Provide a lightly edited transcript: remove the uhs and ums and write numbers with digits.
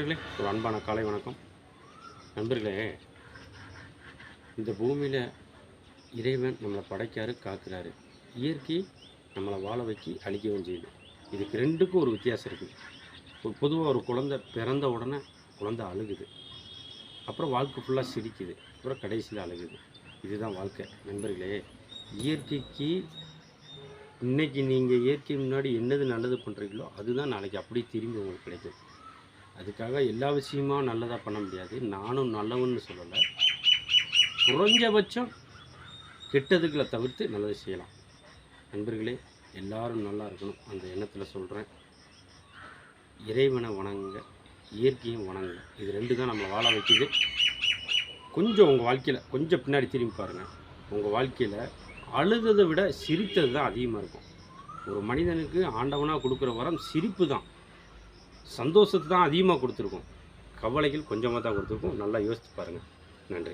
ஒரு அன்பான காலை வணக்கம் நண்பர்களே. இந்த பூமியில் இறைவன் நம்மளை படைக்காரு, காக்கிறாரு. இயற்கை நம்மளை வாழ வைக்கி அழிக்கவும் செய்யுது. இதுக்கு ரெண்டுக்கும் ஒரு வித்தியாசம் இருக்குது. பொதுவாக ஒரு குழந்தை பிறந்த உடனே குழந்தை அழுகுது, அப்புறம் வாழ்க்கை ஃபுல்லாக சிரிக்குது, அப்புறம் கடைசியில் அழுகுது. இதுதான் வாழ்க்கை நண்பர்களே. இயற்கைக்கு இன்றைக்கி நீங்கள் இயற்கை முன்னாடி என்னது நல்லது பண்ணுறீங்களோ அதுதான் நாளைக்கு அப்படியே திரும்பி உங்களுக்கு கிடைக்கும். அதுக்காக எல்லா விஷயமும் நல்லதாக பண்ண முடியாது. நானும் நல்லவன்னு சொல்லலை. குறைஞ்சபட்சம் கெட்டதுக்களை தவிர்த்து நல்லது செய்யலாம். நண்பர்களே, எல்லாரும் நல்லா இருக்கணும் அந்த எண்ணத்தில் சொல்கிறேன். இறைவனை வணங்குங்க, இயற்கையும் வணங்குங்க. இது ரெண்டு தான் நம்மளை வாழ வைக்கிது. கொஞ்சம் உங்கள் வாழ்க்கையில் கொஞ்சம் பின்னாடி திரும்பி பாருங்கள். உங்கள் வாழ்க்கையில் அழுததை விட சிரித்தது தான் அதிகமாக இருக்கும். ஒரு மனிதனுக்கு ஆண்டவனாக கொடுக்குற வரம் சிரிப்பு தான். சந்தோஷத்தை தான் அதிகமாக கொடுத்துருக்கோம், கவலைகள் கொஞ்சமாக தான் கொடுத்துருக்கோம். நல்லா யோசித்து பாருங்கள். நன்றி.